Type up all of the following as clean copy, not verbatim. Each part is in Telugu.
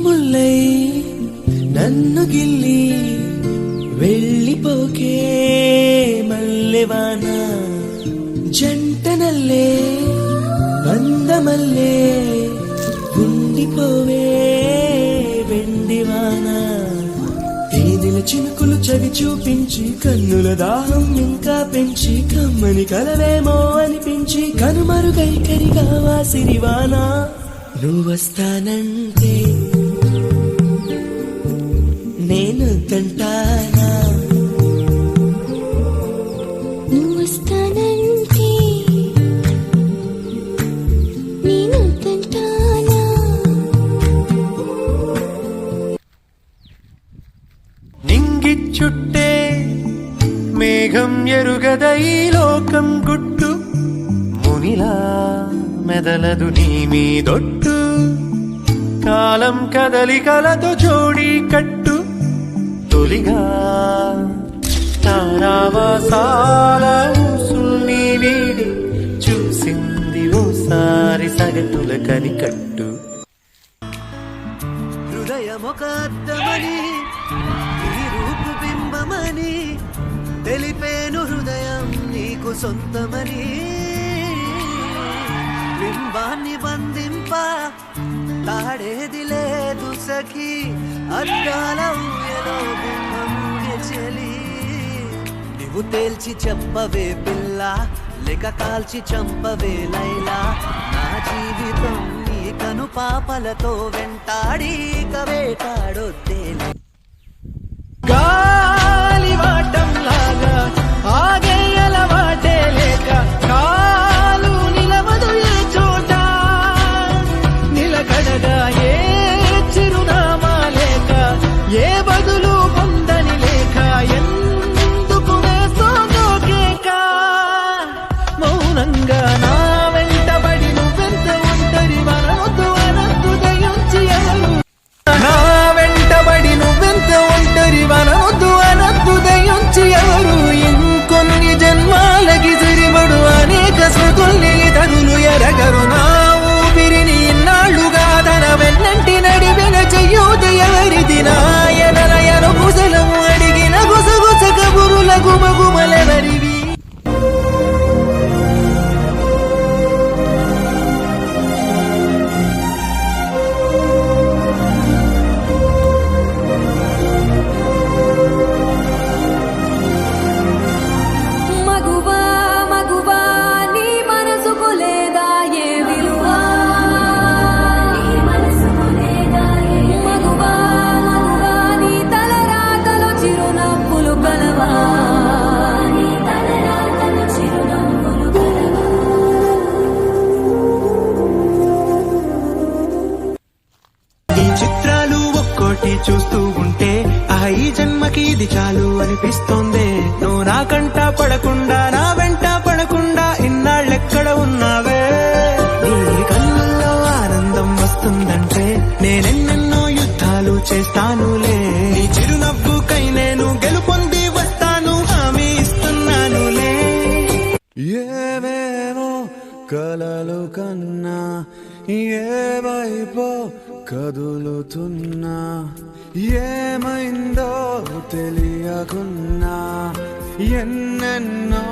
ముల్లై నన్ను గిల్లి వెళ్ళిపోకే మల్లెవాన జంటనల్లే బందమల్లే ఉండిపోవే వెండివాన తేనెల చినుకులు చవి చూపించి కన్నుల దాహం ఇంకా పెంచి కమ్మని కలవేమో అనిపించి కనుమరుగైకరిగావా సిరివానా నువ్వొస్తానంటే నేను తంటానా నువ్వొస్తానంటే నేను తంటానా నింగి చుట్టే మేఘం ఎరుగద ఈ లోకం గుట్టు మునిలా మెదలదు నీ మీదొట్టు కాలం కదలికలతో జోడి కట్టు తొలిగా తారావాసాల ఊసుల్ని వీడి చూసింది ఓసారి సగటుల కనికట్టు హృదయమొక అద్దమని ఈ రూపు బింబమని తెలిపేను హృదయం నీకు సొంతమని బింబాన్ని బంధింప తాడేది లేదు సఖి అద్దాల ఊయలో బింబముగే చెలి నువ్వు తేల్చి చెప్పవే పిల్ల లేక కాల్చి చంపవే లైలా నా జీవితం నీ కను పాపలతో వెంటాడి వేటాడొద్దేలే గాలి వాటం లాగా ఆగేయల వాటే లేక కాలు నిలవదు ఏ చోట నిలకడగా ఏ చిరునామా లేక ఏ బదులు పొందని లేక ఎందుకు వేసోదో కేక మౌనంగా నా వెంటబడి నువ్వెంత ఒంటరి వనవద్దు అనద్దు దయించి ఎవరు నా వెంటబడి నువ్వెంత ఒంటరి వనవద్దు అనద్దు దయించి ఎవరు ఇంకొన్ని జన్మాలకి సరిపడు అనేక స్మృతుల్ని తరులు ఎరగరు నా ఊపిరిని ఇన్నాళ్లుగా తన వెన్నంటి నడిపిన చెయ్యూత ఎవరిది నాయనయను కుశలము అడిగిన గుసగుస కబురుల గుమగుమలెవరివి మగువా మగువా నీ మనసుకు లేదా ఏ విలువ నీ మనసుకు లేదా ఏ మగువా మగువా నీ తలరాతలో చిరునవ్వులు కలవా నీ తలరాతలో చిరునవ్వులు కలవా ఈ చిత్రాలు ఒక్కోటి చూస్తూ ఉంటే ఈ జన్మకి ఇది చాలు అనిపిస్తోంది నువ్వు నా కంట పడకుండా నా వెంట పడకుండా ఇన్నాళ్ళెక్కడ ఉన్నావే నీ కళ్ళల్లో ఆనందం వస్తుందంటే నేనెన్నెన్నో యుద్ధాలు చేస్తానులే నీ చిరునవ్వుకై నేను గెలుపొంది వస్తాను హామీ ఇస్తున్నానులే ఏవేవో కలలు కన్నా ఏవైపో కదులుతున్నా ఏమైందో తెలియకున్నా ఎన్నెన్నో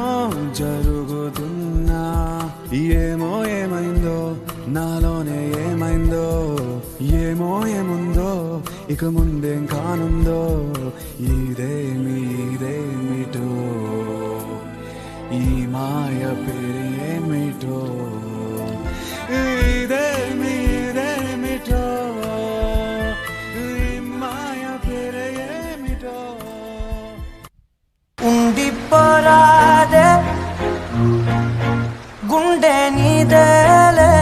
జరుగుతున్నా ఏమో ఏమైందో నాలోనే ఏమైందో ఏమో ఏముందో ఇక ముందేం కానుందో ఇదేమిటో ఈ మాయ పేరేమిటో ఇదేమిటో ఈ మాయ పేరేమిటో ఉండిపోరాదే గుండె నీదేలే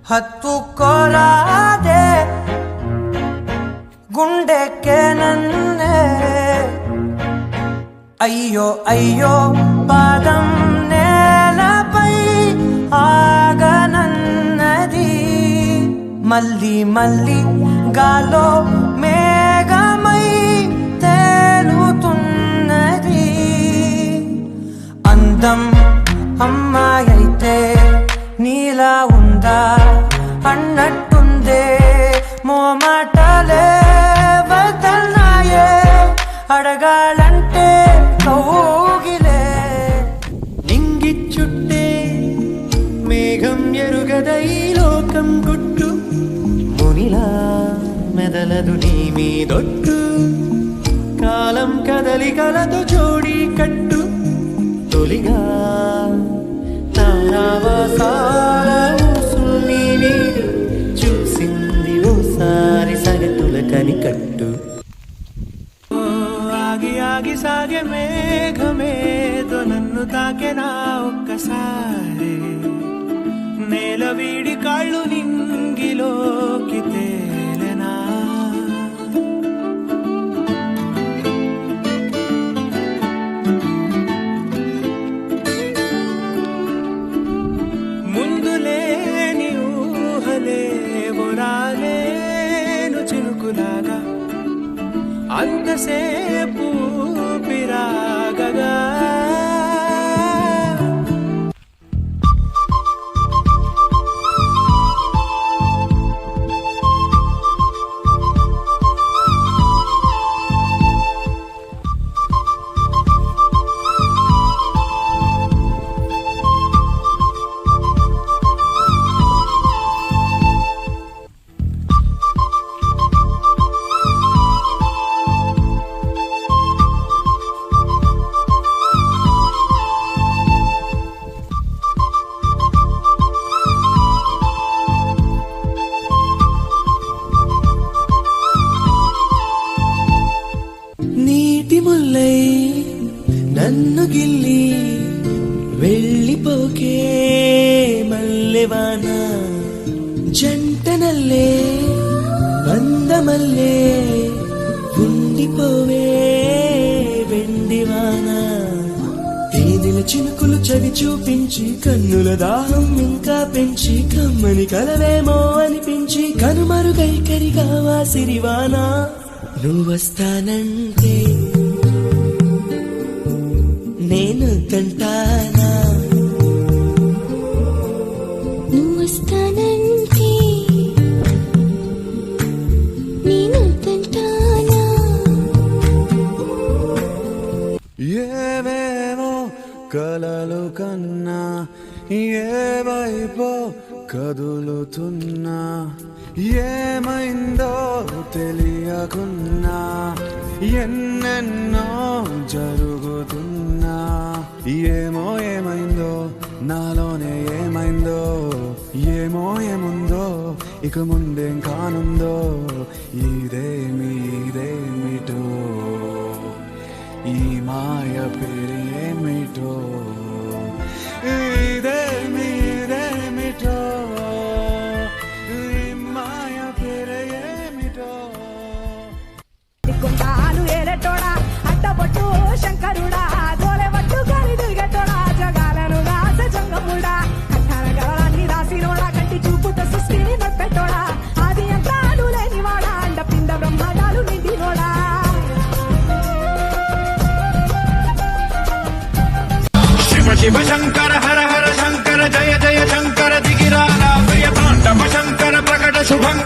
హత్తుకోరాదే గుండెకే నన్నే అయ్యో అయ్యో పాదం నేలపై ఆగనన్నది మళ్ళీ మళ్ళీ గాలో మేఘమై తేలుతున్నది అందం అమ్మాయైతే నీలా ఉందా అన్నట్టుందే మాటలే వదల్నాయే అడగాలంటే కౌగిలే నింగి చుట్టే మేఘం ఎరుగద ఈ లోకం గుట్టు మునిలా మెదలదు నీ మీదొట్టు కాలం కదలికలతో జోడి కట్టు తొలిగా తారావాసాల ఊసుల్ని నీరు చూసింది ఓసారి సగతుల కనికట్టు ఆగి ఆగి సాగే మేఘమేదో నన్ను తాకెనా ఒక్కసారి నేల వీడి కాళ్ళు నింగిలోకి తేలెనా ముందు లేని ఊహలే రాలేను చినుకులాగా అంతసేపు పిరాగగా నీటి ముల్లై నన్ను గిల్లి వెళ్ళిపోకే మల్లెవాన జంటనల్లే బందమల్లే ఉండిపోవే వెండివాన తేనెల చినుకులు చవి చూపించి కన్నుల దాహం ఇంకా పెంచి కమ్మని కలవేమో అనిపించి కనుమరుగైకరిగా వాసిరివానా నువ్వొస్తానంటే నేను తంటానా నువ్వొస్తానంటే నేను తంటానా ఏవేవో కలలు కన్నా ఏ వైపో కదులుతున్నా ఏమైందో తెలియకున్నా ఎన్నెన్నో జరుగుతున్నా ఏమో ఏమైందో నాలోనే ఏమైందో ఏమో ఏముందో ఇక ముందేం కానుందో ఇదేమిటో ఈ మాయ పేరు ఏమిటో ఇదేమిటో ఈ మాయ పేరు ఏమిటో కుంటాలు ఏలేటోడా అడ్డబొట్టు శంకరుడా గోలెబట్టు గరిదుగటోడా జగాలను రాస జంగముడా కట్టాల గవరాన్ని రాసినోడా కంటి చూపుతో సృష్టిని నొప్పెట్టోడా ఆది అంతాలు లేనివాడా అండ పిండ బ్రహ్మాండాలు నిండినోడా శివ శివ శంకర హర హర శంకర జయ జయ శంకర దిగిరాల ప్రియ తాండవ శంకర ప్రకట శుభం